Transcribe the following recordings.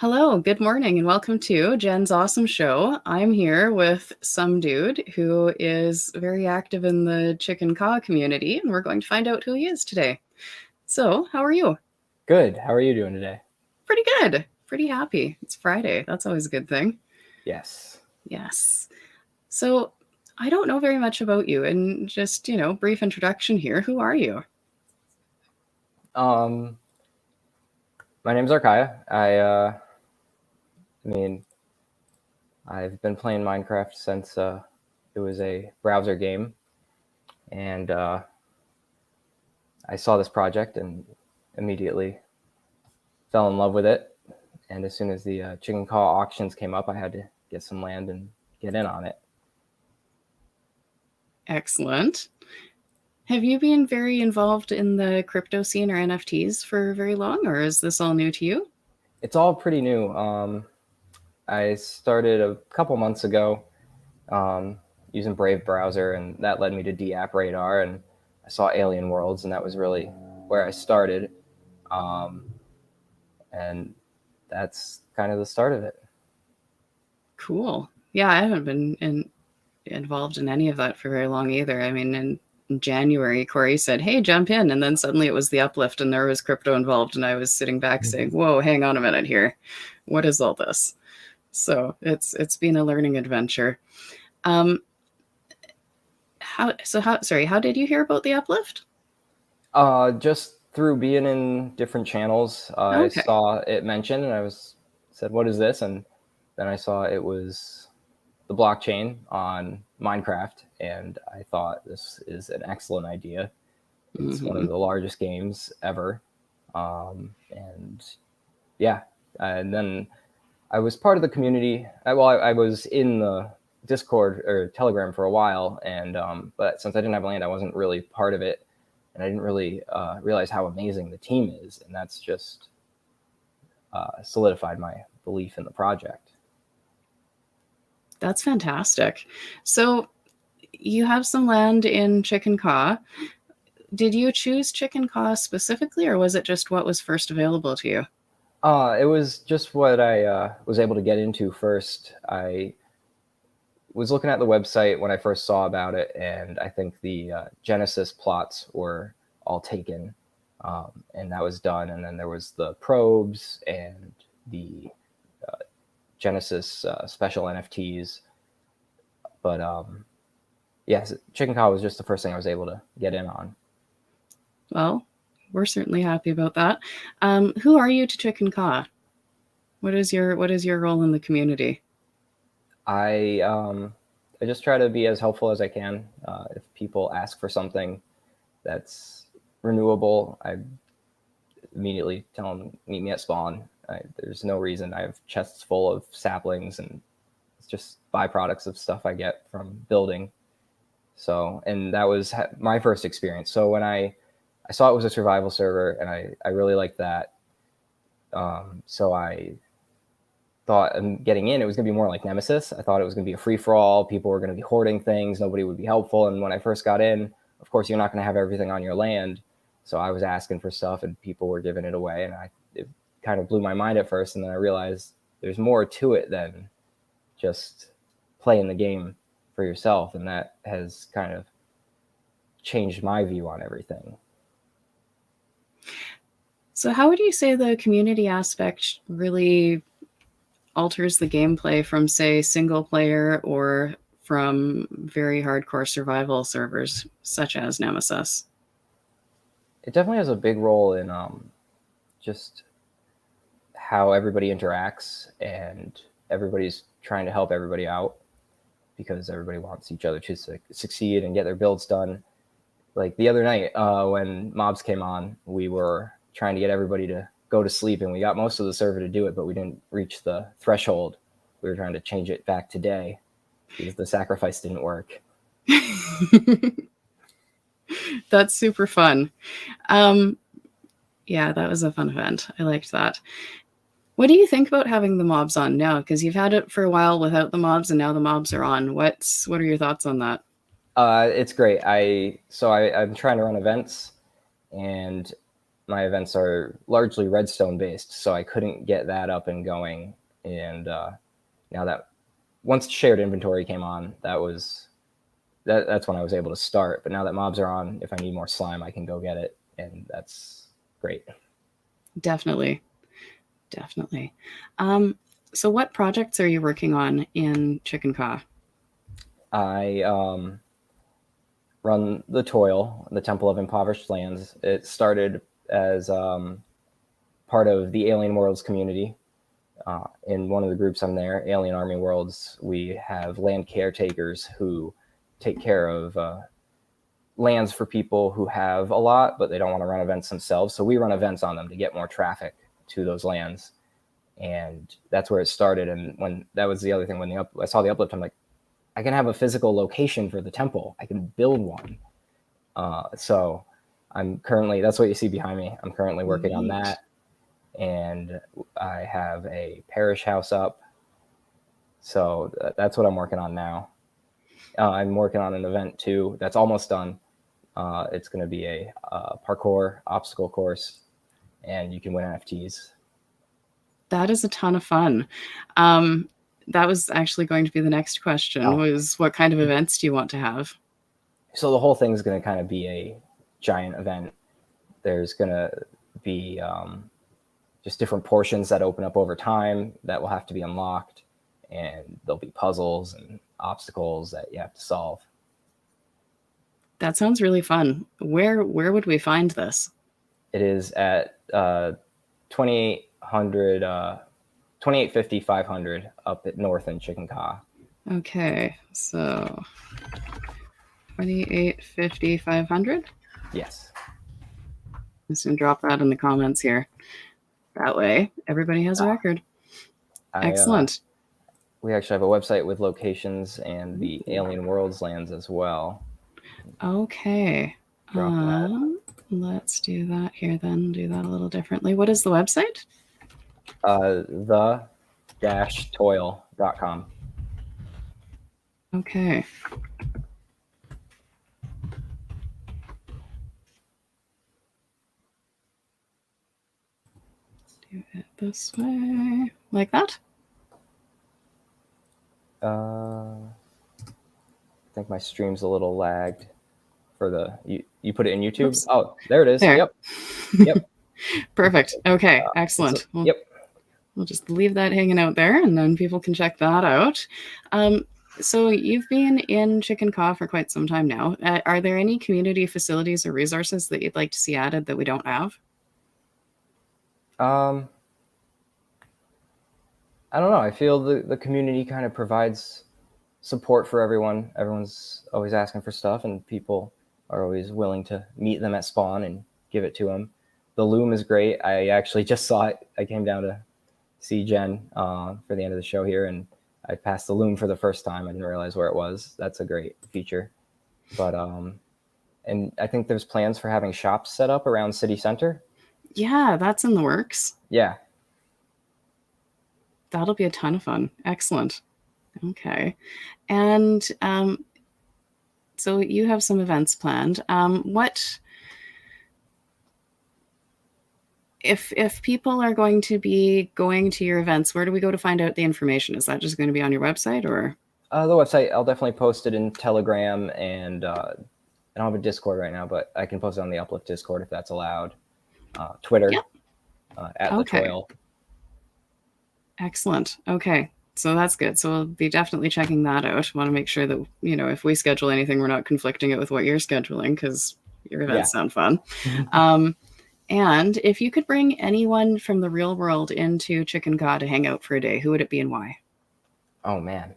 Hello, good morning, and welcome to Jen's Awesome Show. I'm here with SuumDood, who is very active in the chicken caw community, and we're going to find out who he is today. So, how are you? Good. How are you doing today? Pretty good. Pretty happy. It's Friday. That's always a good thing. Yes. Yes. So, I don't know very much about you, and just, brief introduction here. Who are you? My name's Archaya. I've been playing Minecraft since it was a browser game, and I saw this project and immediately fell in love with it. And as soon as the chicken caw auctions came up, I had to get some land and get in on it. Excellent. Have you been very involved in the crypto scene or NFTs for very long, or is this all new to you? It's all pretty new. I started a couple months ago using Brave browser, and that led me to D-App Radar, and I saw Alien Worlds, and that was really where I started. And that's kind of the start of it. Cool. Yeah, I haven't been involved in any of that for very long either. I mean, in January, Corey said, "Hey, jump in," and then suddenly it was the Uplift, and there was crypto involved, and I was sitting back saying, "Whoa, hang on a minute here, what is all this?" So it's been a learning adventure. How did you hear about the Uplift? Just through being in different channels, I Okay. saw it mentioned, and said, "What is this?" And then I saw it was the blockchain on Minecraft, and I thought this is an excellent idea. It's one of the largest games ever, and yeah. And then I was part of the community. I was in the Discord or Telegram for a while, and but since I didn't have land, I wasn't really part of it, and I didn't really realize how amazing the team is, and that's just solidified my belief in the project. That's fantastic. So you have some land in Chicken Caw. Did you choose Chicken Caw specifically, or was it just what was first available to you? It was just what I was able to get into first. I was looking at the website when I first saw about it, and I think the Genesis plots were all taken, and that was done. And then there was the probes and the Genesis special NFTs. But yes, Chicken Caw was just the first thing I was able to get in on. Well, we're certainly happy about that. Who are you to Chicken Caw? What is your role in the community? I just try to be as helpful as I can. If people ask for something that's renewable, I immediately tell them, meet me at spawn. There's no reason. I have chests full of saplings, and it's just byproducts of stuff I get from building. So, and that was my first experience. So when I saw it was a survival server, and I really liked that. So I thought getting in, it was going to be more like Nemesis. I thought it was going to be a free-for-all. People were going to be hoarding things. Nobody would be helpful. And when I first got in, of course, you're not going to have everything on your land. So I was asking for stuff, and people were giving it away. And it kind of blew my mind at first. And then I realized there's more to it than just playing the game for yourself. And that has kind of changed my view on everything. So how would you say the community aspect really alters the gameplay from, say, single player or from very hardcore survival servers such as Nemesis? It definitely has a big role in just how everybody interacts, and everybody's trying to help everybody out because everybody wants each other to succeed and get their builds done. Like the other night when mobs came on, we were trying to get everybody to go to sleep, and we got most of the server to do it, but we didn't reach the threshold. We were trying to change it back today because the sacrifice didn't work. That's super fun. Yeah, that was a fun event. I liked that. What do you think about having the mobs on now? Because you've had it for a while without the mobs, and now the mobs are on. What are your thoughts on that? It's great. I'm trying to run events, and my events are largely redstone based, so I couldn't get that up and going. And now that once shared inventory came on, that's when I was able to start. But now that mobs are on, if I need more slime, I can go get it, and that's great. Definitely. So what projects are you working on in Chicken Ka? I run the Toil, the Temple of Impoverished Lands. It started as part of the Alien Worlds community. In one of the groups I'm there, Alien Army Worlds, we have land caretakers who take care of lands for people who have a lot, but they don't want to run events themselves. So we run events on them to get more traffic to those lands. And that's where it started. And when that was the other thing, when I saw the Uplift, I'm like, I can have a physical location for the temple. I can build one. So I'm currently, that's what you see behind me. I'm currently working on that. And I have a parish house up. So that's what I'm working on now. I'm working on an event too that's almost done. It's going to be a parkour obstacle course, and you can win NFTs. That is a ton of fun. That was actually going to be the next question, was what kind of events do you want to have? So the whole thing is going to kind of be a giant event. There's going to be just different portions that open up over time that will have to be unlocked, and there'll be puzzles and obstacles that you have to solve. That sounds really fun. Where would we find this? It is at 2800, 2850, 500 up at north in Chicken Ka. Okay, so 2850, 500? Yes. I'm just going to drop that in the comments here. That way, everybody has a record. Excellent. We actually have a website with locations and the Alien Worlds lands as well. Okay. Let's do that here then. Do that a little differently. What is the website? The-toil.com. Okay. Do it this way. Like that? I think my stream's a little lagged for you put it in YouTube? Oops. Oh, there it is. There. Yep. Perfect. Okay, excellent. Yep. We'll just leave that hanging out there, and then people can check that out. So you've been in Chicken Ka for quite some time now. Are there any community facilities or resources that you'd like to see added that we don't have? I don't know. I feel the community kind of provides support for everyone. Everyone's always asking for stuff, and people are always willing to meet them at spawn and give it to them. The loom is great. I actually just saw it. I came down to see Jen for the end of the show here, and I passed the loom for the first time. I didn't realize where it was. That's a great feature. But and I think there's plans for having shops set up around city center. Yeah, that's in the works. Yeah. That'll be a ton of fun. Excellent. Okay. And so you have some events planned. What if people are going to be going to your events, where do we go to find out the information? Is that just going to be on your website, or? The website, I'll definitely post it in Telegram, and I don't have a Discord right now, but I can post it on the Uplift Discord if that's allowed. Twitter, yep. at the Toil. Excellent. Okay. So that's good. So we'll be definitely checking that out. Want to make sure that, if we schedule anything, we're not conflicting it with what you're scheduling, because your events sound fun. And if you could bring anyone from the real world into Chicken Ka to hang out for a day, who would it be and why? Oh, man.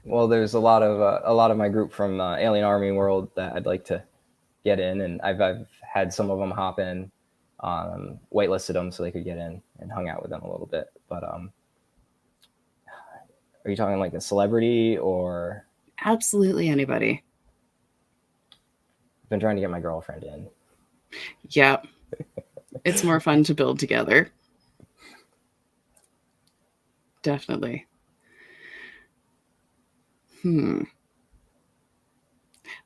Well, there's a lot of my group from Alien Army World that I'd like to get in, and I've had some of them hop in, waitlisted them so they could get in and hung out with them a little bit. But are you talking like a celebrity or? Absolutely anybody. I've been trying to get my girlfriend in. Yeah, it's more fun to build together. Definitely.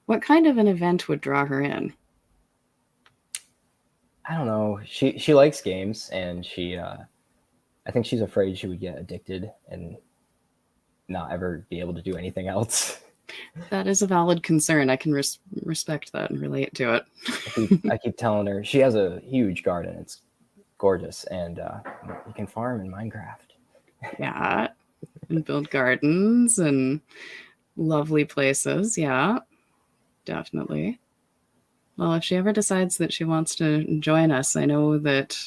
What kind of an event would draw her in? I don't know. She likes games, and I think she's afraid she would get addicted and not ever be able to do anything else. That is a valid concern. I can respect that and relate to it. I keep telling her she has a huge garden. It's gorgeous, and you can farm in Minecraft. Yeah, and build gardens and lovely places. Yeah, definitely. Well, if she ever decides that she wants to join us, I know that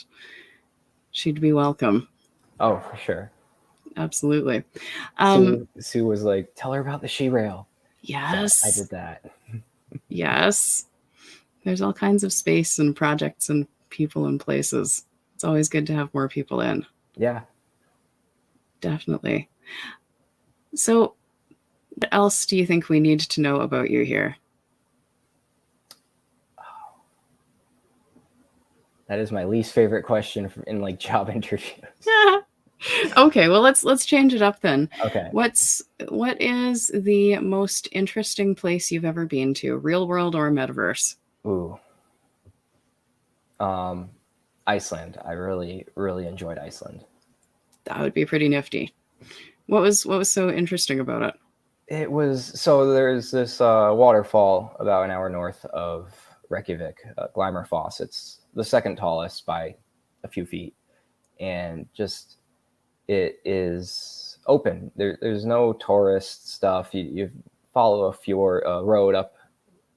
she'd be welcome. Oh, for sure. Absolutely. Sue was like, "Tell her about the she rail." So I Yes. did that. Yes. There's all kinds of space and projects and people and places. It's always good to have more people in. Yeah. Definitely. So, what else do you think we need to know about you here? That is my least favorite question in like job interviews. Okay, well let's change it up then. Okay. What is the most interesting place you've ever been to, real world or metaverse? Ooh. Iceland. I really, really enjoyed Iceland. That would be pretty nifty. What was so interesting about it? It was so there's this waterfall about an hour north of Reykjavik, Glimmerfoss. It's the second tallest by a few feet, and just it is open. There's no tourist stuff. You follow a road up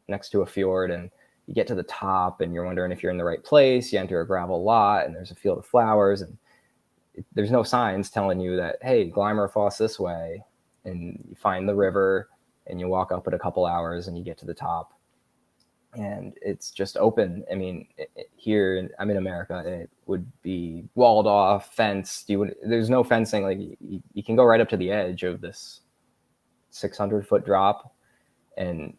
next to a fjord, and you get to the top, and you're wondering if you're in the right place. You enter a gravel lot, and there's a field of flowers, and there's no signs telling you that, hey, Glimmerfoss this way. And you find the river, and you walk up it a couple hours, and you get to the top, and it's just open. I mean, here I'm in America, it would be walled off, fenced. There's no fencing. Like you can go right up to the edge of this 600-foot drop, and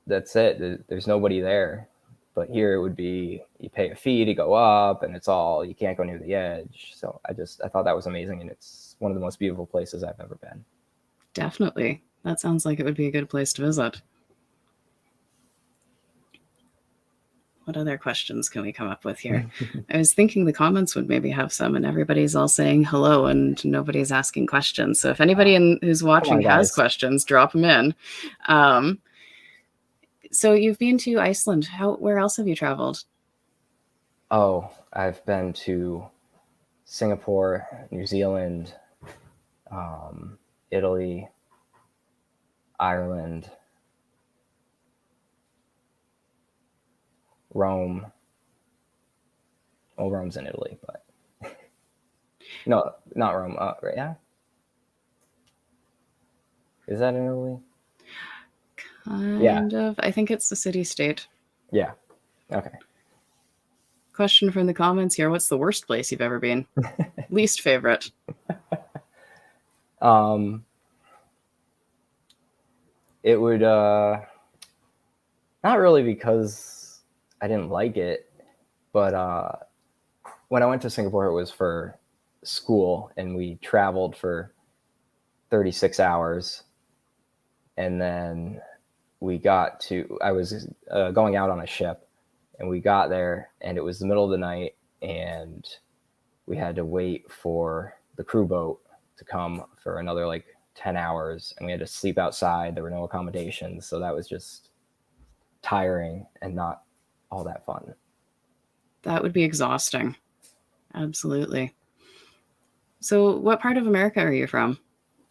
that's it. There's nobody there. But here it would be, you pay a fee to go up, and you can't go near the edge. So I thought that was amazing, and it's one of the most beautiful places I've ever been. Definitely. That sounds like it would be a good place to visit. What other questions can we come up with here? I was thinking the comments would maybe have some, and everybody's all saying hello and nobody's asking questions. So if anybody who's watching has questions, drop them in. So you've been to Iceland. Where else have you traveled? Oh, I've been to Singapore, New Zealand, Italy, Ireland, Rome. Well, Rome's in Italy, but no, not Rome. Right? Yeah, is that in Italy? Kind of. I think it's the city-state. Yeah. Okay. Question from the comments here: what's the worst place you've ever been? Least favorite? It would not really, because I didn't like it, but when I went to Singapore, it was for school, and we traveled for 36 hours, and then I was going out on a ship, and we got there, and it was the middle of the night, and we had to wait for the crew boat to come for another like 10 hours, and we had to sleep outside. There were no accommodations, so that was just tiring and not all that fun. That would be exhausting. Absolutely. So what part of America are you from?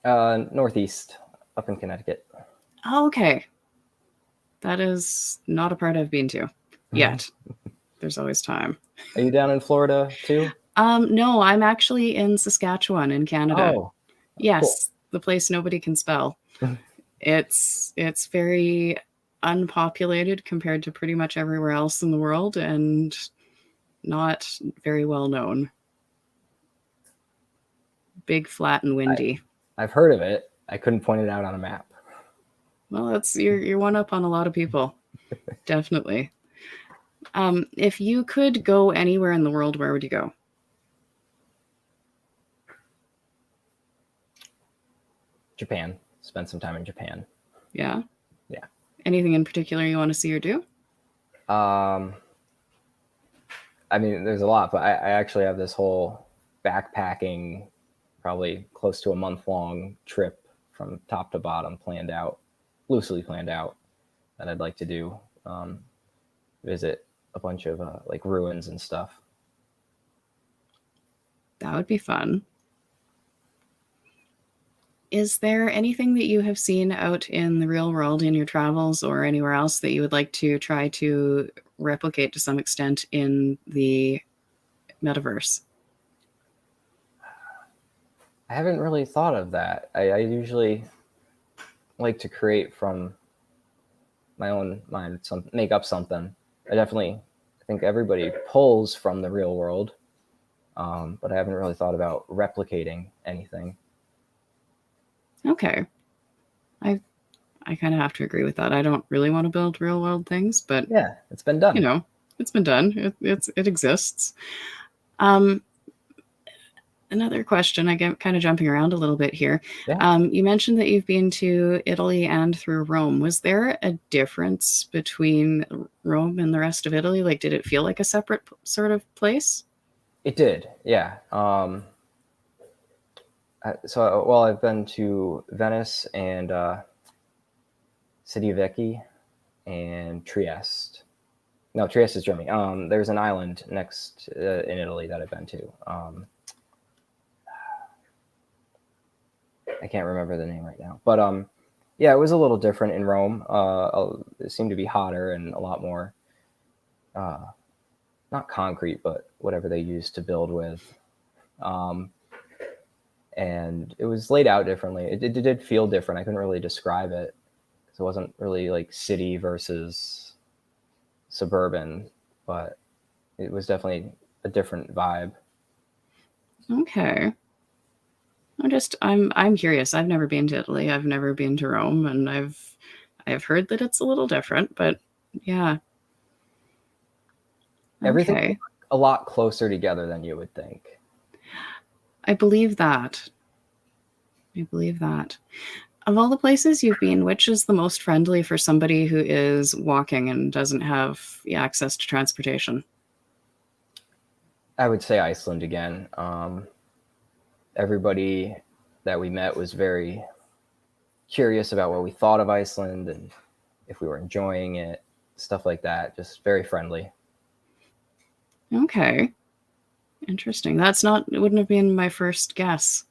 Northeast, up in Connecticut. Oh, okay. That is not a part I've been to yet. There's always time. Are you down in Florida too? No, I'm actually in Saskatchewan in Canada. Oh, yes, cool. The place nobody can spell. It's very unpopulated compared to pretty much everywhere else in the world, and not very well known. Big, flat, and windy. I've heard of it. I couldn't point it out on a map. Well, you're one up on a lot of people. Definitely. If you could go anywhere in the world, where would you go? Japan. Spend some time in Japan. Yeah. Yeah. Anything in particular you want to see or do? I mean, there's a lot, but I actually have this whole backpacking, probably close to a month-long trip from top to bottom planned out, loosely planned out, that I'd like to do. Visit a bunch of like ruins and stuff. That would be fun. Is there anything that you have seen out in the real world in your travels or anywhere else that you would like to try to replicate to some extent in the metaverse? I haven't really thought of that. I usually like to create from my own mind, make up something. I think everybody pulls from the real world, but I haven't really thought about replicating anything. Okay. I kind of have to agree with that. I don't really want to build real world things, but Yeah, it's been done. you know, it's been done. It exists. Um, Another question, I get kind of jumping around a little bit here. Yeah. You mentioned that you've been to Italy and through Rome. Was there a difference between Rome and the rest of Italy? Like, did it feel like a separate sort of place? It did, yeah. Well, I've been to Venice and City Vecchi and Trieste. No, Trieste is Germany. There's an island next in Italy that I've been to. I can't remember the name right now, but yeah, it was a little different in Rome. It seemed to be hotter and a lot more, not concrete, but whatever they used to build with. And it was laid out differently. It did feel different. I couldn't really describe it because it wasn't really like city versus suburban, but it was definitely a different vibe. Okay. I'm curious. I've never been to Italy. I've never been to Rome, and I've heard that it's a little different, but yeah. Everything Okay. a lot closer together than you would think. I believe that. I believe that. Of all the places you've been, which is the most friendly for somebody who is walking and doesn't have access to transportation? I would say Iceland again. Everybody that we met was very curious about what we thought of Iceland and if we were enjoying it, stuff like that. Just very friendly. Okay. Interesting. It wouldn't have been my first guess.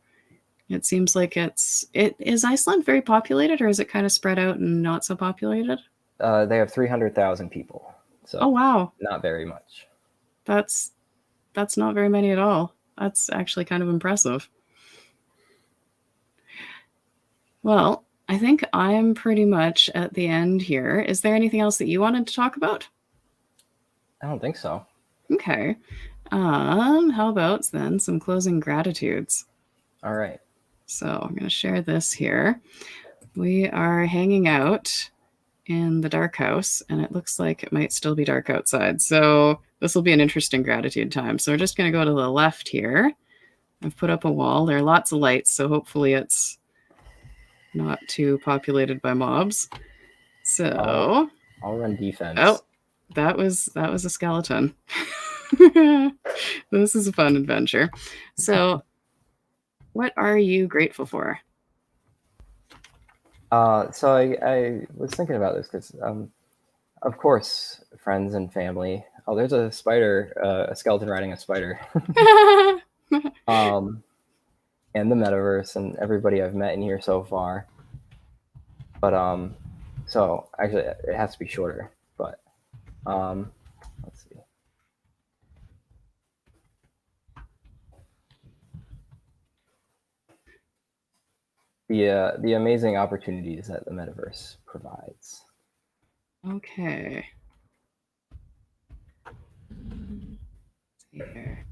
It seems like it is Iceland very populated, or is it kind of spread out and not so populated? They have 300,000 people, Oh so wow. not very much. That's not very many at all. That's actually kind of impressive. Well, I think I'm pretty much at the end here. Is there anything else that you wanted to talk about? I don't think so. Okay. How about then some closing gratitudes? All right. So I'm going to share this here. We are hanging out in the dark house, and it looks like it might still be dark outside. So this will be an interesting gratitude time. So we're just going to go to the left here. I've put up a wall. There are lots of lights, so hopefully it's not too populated by mobs. So I'll run defense. Oh, that was a skeleton. This is a fun adventure. So what are you grateful for? So I was thinking about this because, of course, friends and family. Oh, there's a spider, a skeleton riding a spider. And the metaverse and everybody I've met in here so far. But so actually, it has to be shorter. But let's see. The amazing opportunities that the metaverse provides. Okay. Let's see here.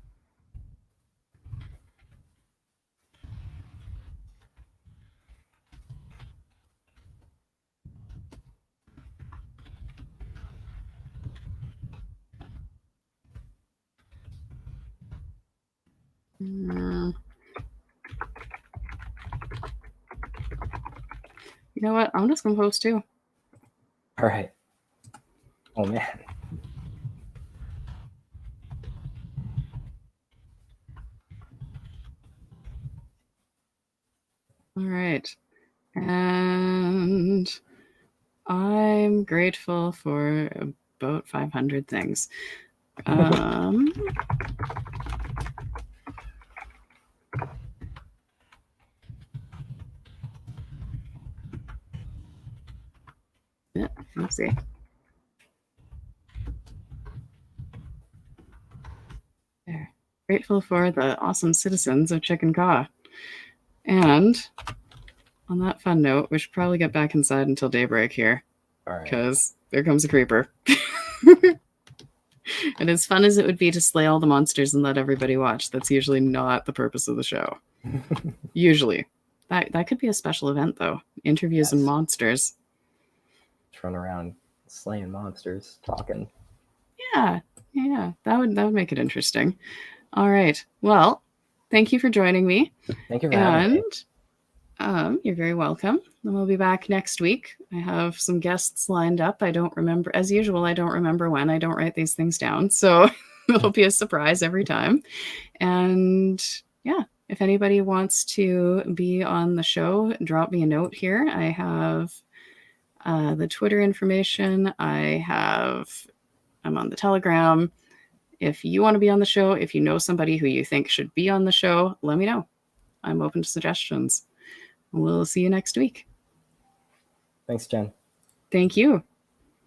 You know what? I'm just going to post too. All right. Oh, man. All right. And I'm grateful for about 500 things. Yeah, let's see. There. Grateful for the awesome citizens of Chicken Caw. And on that fun note, we should probably get back inside until daybreak here. All right. Because there comes a creeper. And as fun as it would be to slay all the monsters and let everybody watch, that's usually not the purpose of the show. Usually. That could be a special event, though. Interviews and monsters. Just run around slaying monsters, talking. Yeah, that would make it interesting. All right. Well, thank you for joining me. Thank you for having me. You're very welcome. And we'll be back next week. I have some guests lined up. I don't remember, as usual, I don't remember when. I don't write these things down. So it'll be a surprise every time. And yeah, if anybody wants to be on the show, drop me a note here. I have the Twitter information. I'm on the Telegram. If you want to be on the show, if you know somebody who you think should be on the show, let me know. I'm open to suggestions. We'll see you next week. Thanks, Jen. Thank you.